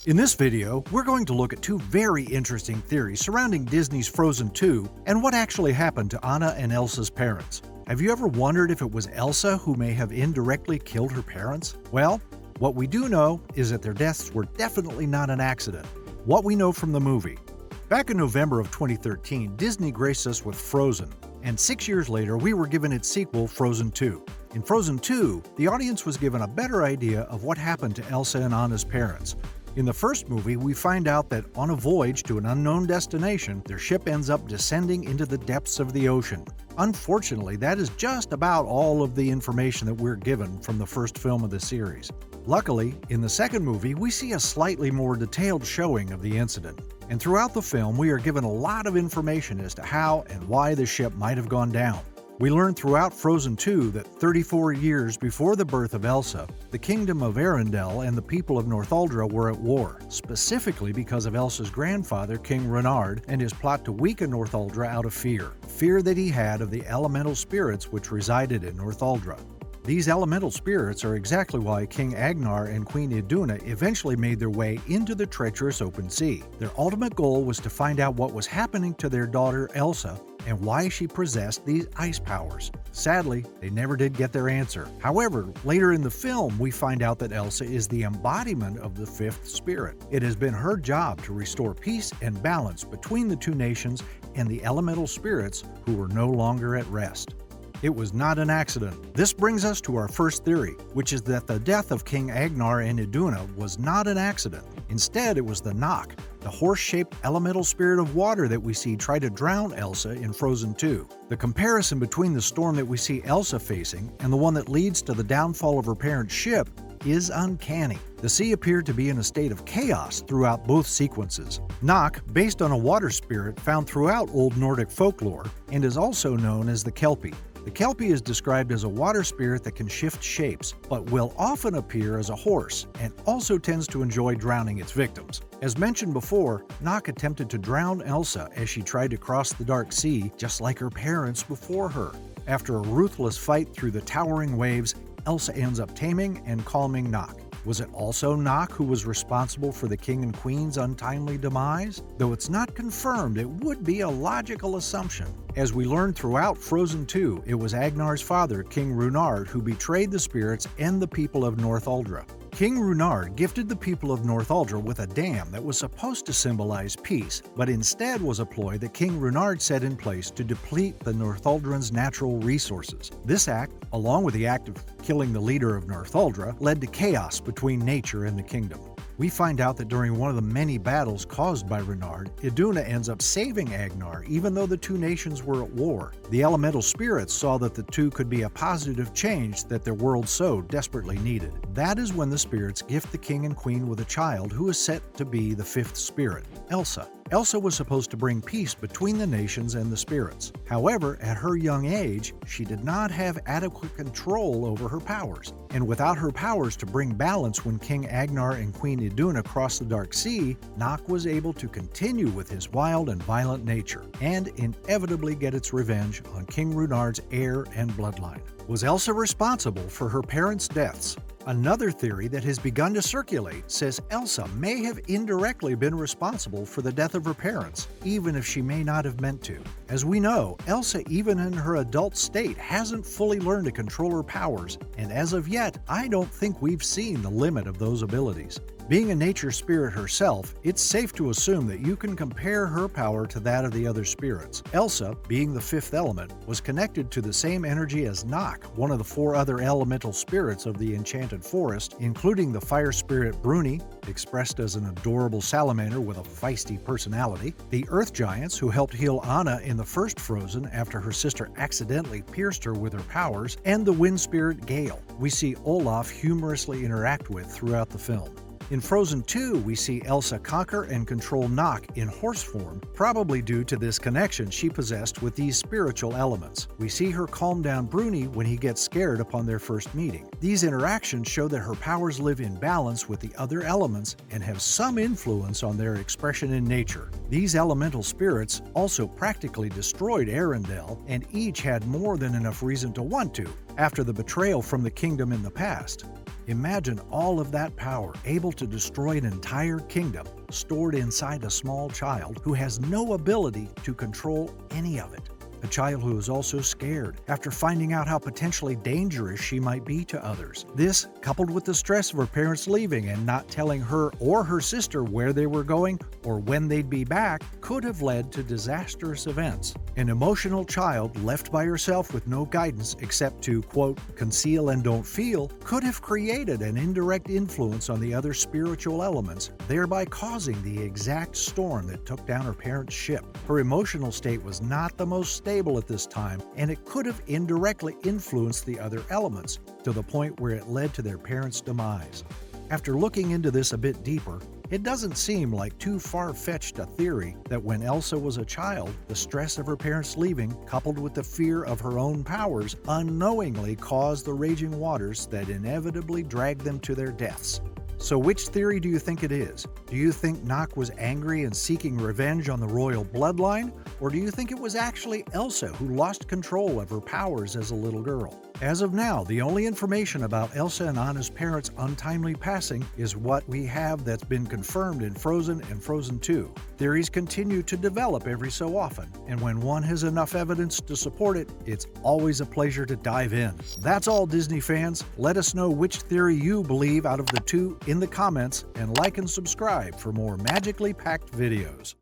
In this video, we're going to look at two very interesting theories surrounding Disney's Frozen 2 and what actually happened to Anna and Elsa's parents. Have you ever wondered if it was Elsa who may have indirectly killed her parents? Well, what we do know is that their deaths were definitely not an accident. What we know from the movie. Back in November of 2013, Disney graced us with Frozen, and 6 years later we were given its sequel, Frozen 2. In Frozen 2, the audience was given a better idea of what happened to Elsa and Anna's parents. In the first movie, we find out that on a voyage to an unknown destination, their ship ends up descending into the depths of the ocean. Unfortunately, that is just about all of the information that we're given from the first film of the series. Luckily, in the second movie, we see a slightly more detailed showing of the incident. And throughout the film, we are given a lot of information as to how and why the ship might have gone down. We learn throughout Frozen 2 that 34 years before the birth of Elsa, the kingdom of Arendelle and the people of Northuldra were at war, specifically because of Elsa's grandfather, King Renard, and his plot to weaken Northuldra out of fear that he had of the elemental spirits which resided in Northuldra. These elemental spirits are exactly why King Agnar and Queen Iduna eventually made their way into the treacherous open sea. Their ultimate goal was to find out what was happening to their daughter Elsa and why she possessed these ice powers. Sadly, they never did get their answer. However, later in the film, we find out that Elsa is the embodiment of the fifth spirit. It has been her job to restore peace and balance between the two nations and the elemental spirits who were no longer at rest. It was not an accident. This brings us to our first theory, which is that the death of King Agnar and Iduna was not an accident. Instead, it was the Knock, the horse-shaped elemental spirit of water that we see try to drown Elsa in Frozen 2. The comparison between the storm that we see Elsa facing and the one that leads to the downfall of her parents' ship is uncanny. The sea appeared to be in a state of chaos throughout both sequences. Knock, based on a water spirit found throughout Old Nordic folklore, and is also known as the Kelpie. The Kelpie is described as a water spirit that can shift shapes, but will often appear as a horse, and also tends to enjoy drowning its victims. As mentioned before, Knock attempted to drown Elsa as she tried to cross the Dark Sea, just like her parents before her. After a ruthless fight through the towering waves, Elsa ends up taming and calming Knock. Was it also Knock who was responsible for the king and queen's untimely demise? Though it's not confirmed, it would be a logical assumption. As we learned throughout Frozen 2, it was Agnar's father, King Renard, who betrayed the spirits and the people of Northuldra. King Renard gifted the people of Northuldra with a dam that was supposed to symbolize peace, but instead was a ploy that King Renard set in place to deplete the Northuldrans' natural resources. This act, along with the act of killing the leader of Northuldra, led to chaos between nature and the kingdom. We find out that during one of the many battles caused by Renard, Iduna ends up saving Agnar even though the two nations were at war. The elemental spirits saw that the two could be a positive change that their world so desperately needed. That is when the spirits gift the king and queen with a child who is set to be the fifth spirit, Elsa. Elsa was supposed to bring peace between the nations and the spirits. However, at her young age, she did not have adequate control over her powers. And without her powers to bring balance when King Agnar and Queen Iduna crossed the Dark Sea, Knock was able to continue with his wild and violent nature, and inevitably get its revenge on King Renard's heir and bloodline. Was Elsa responsible for her parents' deaths? Another theory that has begun to circulate says Elsa may have indirectly been responsible for the death of her parents, even if she may not have meant to. As we know, Elsa, even in her adult state, hasn't fully learned to control her powers, and as of yet, I don't think we've seen the limit of those abilities. Being a nature spirit herself, it's safe to assume that you can compare her power to that of the other spirits. Elsa, being the fifth element, was connected to the same energy as Knock, one of the four other elemental spirits of the Enchanted Forest, including the fire spirit Bruni, expressed as an adorable salamander with a feisty personality, the earth giants who helped heal Anna in the first Frozen after her sister accidentally pierced her with her powers, and the wind spirit Gale we see Olaf humorously interact with throughout the film. In Frozen 2, we see Elsa conquer and control Knock in horse form, probably due to this connection she possessed with these spiritual elements. We see her calm down Bruni when he gets scared upon their first meeting. These interactions show that her powers live in balance with the other elements and have some influence on their expression in nature. These elemental spirits also practically destroyed Arendelle, and each had more than enough reason to want to, after the betrayal from the kingdom in the past. Imagine all of that power, able to destroy an entire kingdom, stored inside a small child who has no ability to control any of it. A child who is also scared after finding out how potentially dangerous she might be to others. This, coupled with the stress of her parents leaving and not telling her or her sister where they were going or when they'd be back, could have led to disastrous events. An emotional child left by herself with no guidance except to, quote, conceal and don't feel, could have created an indirect influence on the other spiritual elements, thereby causing the exact storm that took down her parents' ship. Her emotional state was not the most stable at this time, and it could have indirectly influenced the other elements, to the point where it led to their parents' demise. After looking into this a bit deeper, it doesn't seem like too far-fetched a theory that when Elsa was a child, the stress of her parents leaving, coupled with the fear of her own powers, unknowingly caused the raging waters that inevitably dragged them to their deaths. So which theory do you think it is? Do you think Nock was angry and seeking revenge on the royal bloodline? Or do you think it was actually Elsa who lost control of her powers as a little girl? As of now, the only information about Elsa and Anna's parents' untimely passing is what we have that's been confirmed in Frozen and Frozen 2. Theories continue to develop every so often, and when one has enough evidence to support it, it's always a pleasure to dive in. That's all, Disney fans. Let us know which theory you believe out of the two in the comments, and like and subscribe for more magically packed videos.